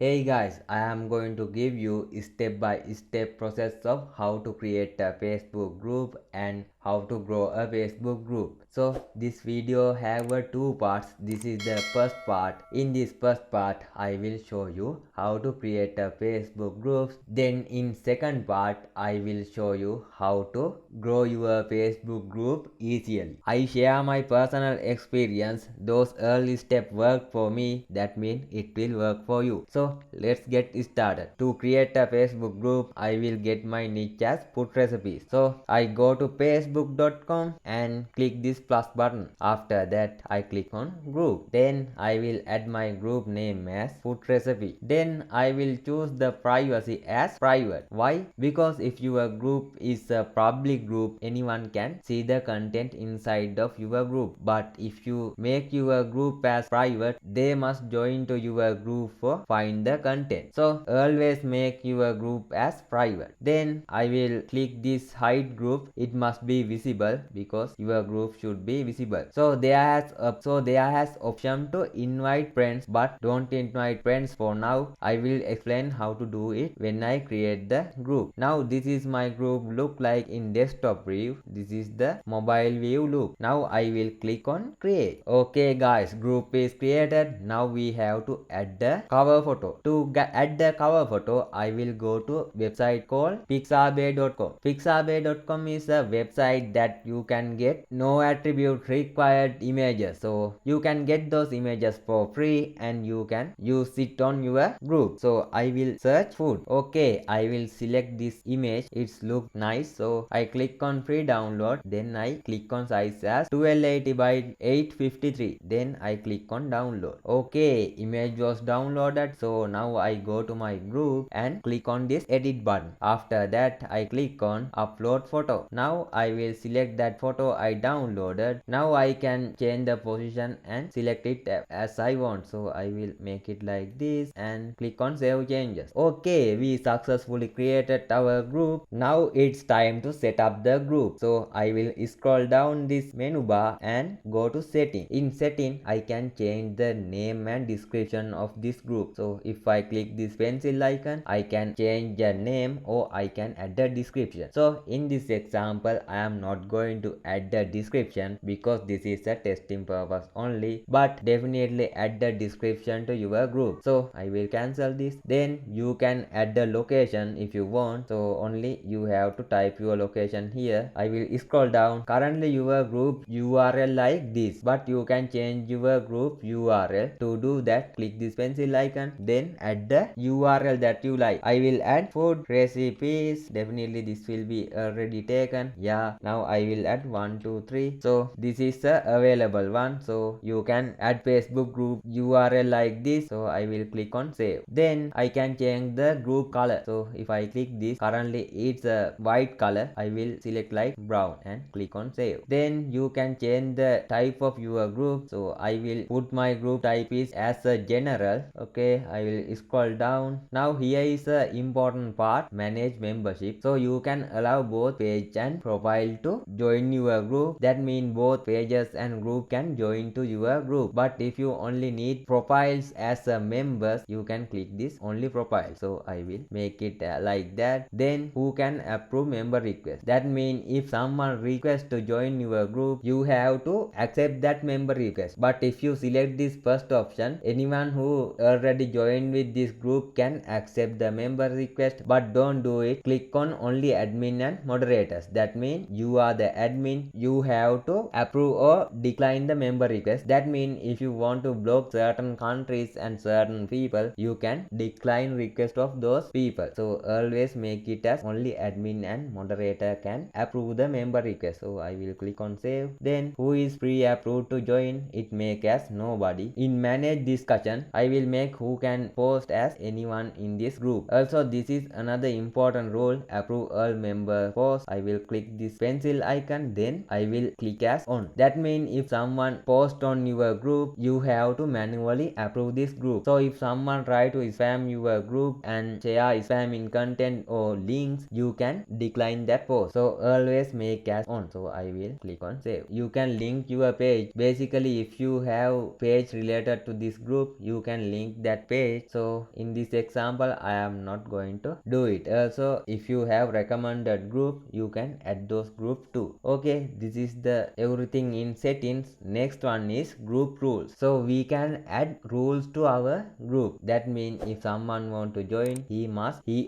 Hey guys, I am going to give you step-by-step process of how to create a Facebook group and how to grow a Facebook group. So this video have two parts. This is the first part. In this first part, I will show you how to create a Facebook group. Then in second part, I will show you how to grow your Facebook group easily. I share my personal experience. Those early steps work for me. That means it will work for you. So let's get started. To create a Facebook group, I will get my niche as food recipes. So I go to facebook.com and click this plus button. After that, I click on group. Then I will add my group name as food recipe. Then I will choose the privacy as private. Why? Because if your group is a public group, anyone can see the content inside of your group. But if you make your group as private, they must join to your group for find the content. So always make your group as private. Then I will click this hide group. It must be visible because your group should be visible. So there has option to invite friends, but don't invite friends for now. I will explain how to do it when I create the group. Now this is my group look like in desktop view. This is the mobile view look. Now I will click on create. Okay guys, group is created. Now we have to add the cover photo. To add the cover photo, I will go to website called pixabay.com. Pixabay.com is a website that you can get no attribute required images. So you can get those images for free and you can use it on your group. So I will search food. Okay, I will select this image. It's look nice. So I click on free download. Then I click on size as 1280 by 853. Then I click on download. Okay, image was downloaded. So now I go to my group and click on this edit button. After that I click on upload photo. Now I will select that photo I downloaded. Now I can change the position and select it as I want. So I will make it like this and click on save changes. Okay, we successfully created our group. Now it's time to set up the group. So I will scroll down this menu bar and go to setting. In setting I can change the name and description of this group. So if I click this pencil icon, I can change the name or I can add the description. So in this example I am not going to add the description because this is a testing purpose only, but definitely add the description to your group. So I will cancel this. Then you can add the location if you want. So only you have to type your location here. I will scroll down. Currently your group URL like this, but you can change your group URL. To do that, click this pencil icon, then add the URL that you like. I will add food recipes. Definitely this will be already taken. Yeah, now I will add 1 2 3. So this is the available one. So you can add Facebook group URL like this. So I will click on save. Then I can change the group color. So if I click this, currently it's a white color. I will select like brown and click on save. Then you can change the type of your group. So I will put my group type is as a general. Okay, I will scroll down. Now here is the important part, manage membership. So you can allow both page and profile to join your group. That means both pages and group can join to your group. But if you only need profiles as a members, you can click this only profile. So I will make it like that. Then who can approve member request? That means if someone requests to join your group, you have to accept that member request. But if you select this first option, anyone who already joined with this group can accept the member request, but don't do it. Click on only admin and moderators. That means you are the admin. You have to approve or decline the member request. That means if you want to block certain countries and certain people, you can decline request of those people. So always make it as only admin and moderator can approve the member request. So I will click on save. Then who is pre-approved to join? It make as nobody. In manage discussion, I will make who can post as anyone in this group. Also this is another important rule, approve all member posts. I will click this pencil icon, then I will click as on. That means if someone post on your group, you have to manually approve this group. So if someone try to spam your group and share spamming content or links, you can decline that post. So always make as on. So I will click on save. You can link your page. Basically, if you have page related to this group, you can link that page. So in this example, I am not going to do it. Also, if you have recommended group, you can add those groups too. Okay, this is the everything in settings. Next one is group rules. So we can add rules to our group. That means if someone want to join, he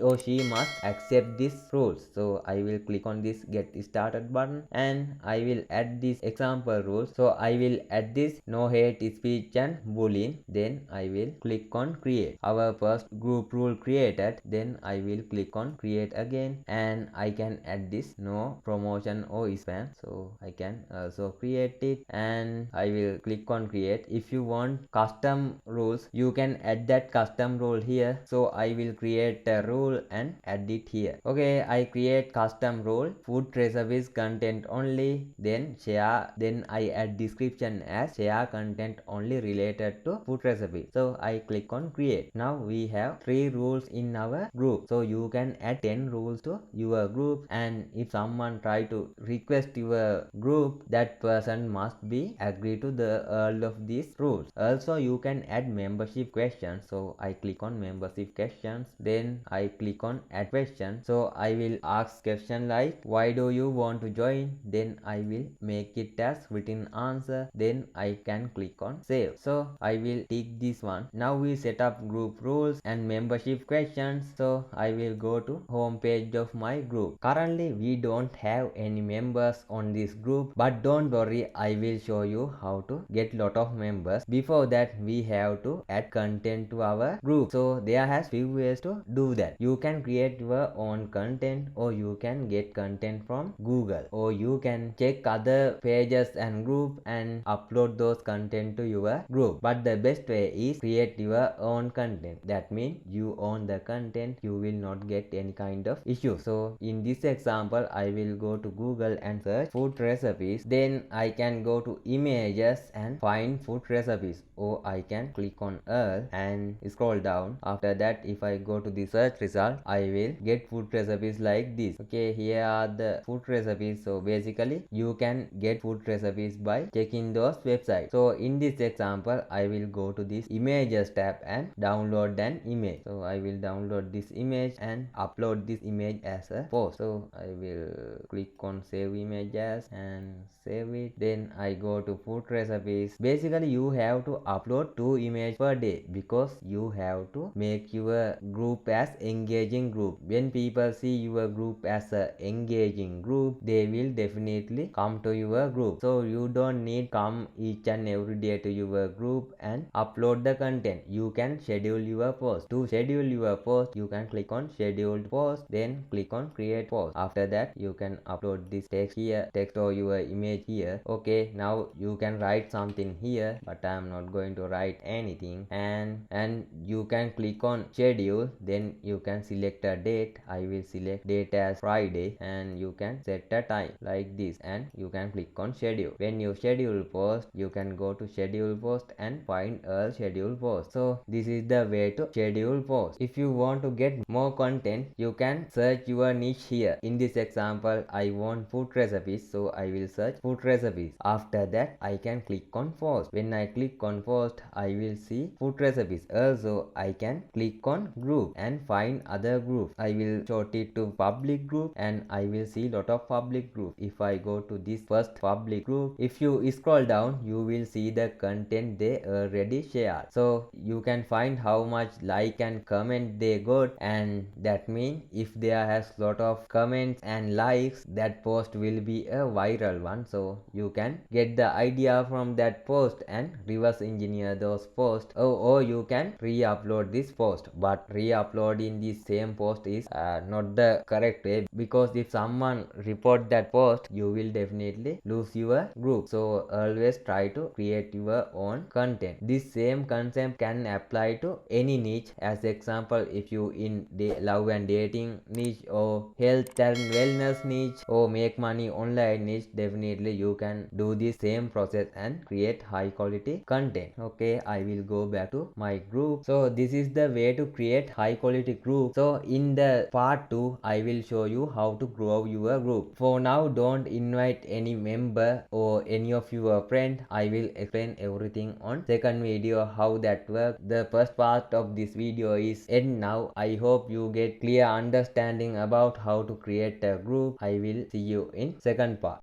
or she must accept these rules. So I will click on this get started button and I will add this example rules. So I will add this no hate speech and bullying. Then I will click on create. Our first group rule created. Then I will click on create again and I can add this no promotion or spam. So I can also create it and I will click on create. If you want custom rules, you can add that custom rule here. So I will create a rule and add it here. Okay, I create custom rule, food recipes content only, then share, then I add description as share content only related to food recipe. So I click on create. Now we have 3 rules in our group. So you can add 10 rules to your group, and if someone try to request your group, that person must be agree to the all of these rules. Also you can add membership questions. So I click on membership questions, then I click on add question. So I will ask question like why do you want to join, then I will make it as written answer, then I can click on save. So I will tick this one. Now we set up group rules and membership questions. So I will go to home page of my group. Currently we don't have any members on this group, but don't worry, I will show you how to get lot of members. Before that we have to add content to our group. So there has few ways to do that. You can create your own content, or you can get content from Google, or you can check other pages and group and upload those content to your group. But the best way is create your own content. That means you own the content, you will not get any kind of issue. So in this example I will go to Google and search food recipes, then I can go to images and find food recipes, or I can click on all and scroll down. After that if I go to the search result, I will get food recipes like this. Okay, here are the food recipes. So basically you can get food recipes by checking those websites. So in this example I will go to this images tab and download an image. So I will download this image and upload this image as a post. So I will click on save image as and save it. Then I go to food recipes. Basically you have to upload 2 images per day, because you have to make your group as engaging group. When people see your group as a engaging group, they will definitely come to your group. So you don't need come each and every day to your group and upload the content. You can schedule your post. To schedule your post, you can click on scheduled post, then click on create post. After that you can upload this text here, text or your image here. Okay, now you can write something here, but I am not going to write anything. And you can click on schedule, then you can select a date. I will select date as Friday, and you can set a time like this, and you can click on schedule. When you schedule post, you can go to schedule post and find a schedule post. So this is the way to schedule post. If you want to get more content, you can search your niche here. In this example I want food recipes, so I will search food recipes. After that I can click on post. When I click on post, I will see food recipes. Also I can click on group and find other groups. I will sort it to public group and I will see lot of public group. If I go to this first public group, if you scroll down, you will see the content they already shared. So you can find how much like and comment they got, and that means if there has lot of comments and likes, that post will be a viral one. So you can get the idea from that post and reverse engineer those posts, or you can re-upload this post. But re-uploading this same post is not the correct way, because if someone report that post, you will definitely lose your group. So always try to create your own content. This same concept can apply to any niche. As example, if you in love and dating niche or health and wellness niche, or make money online niche, definitely you can do the same process and create high quality content. Okay, I will go back to my group. So this is the way to create high quality group. So in the part 2 I will show you how to grow your group. For now, don't invite any member or any of your friend. I will explain everything on second video how that works. The first part of this video is end now. I hope you get clear understanding about how to create a group. I will see you in second part.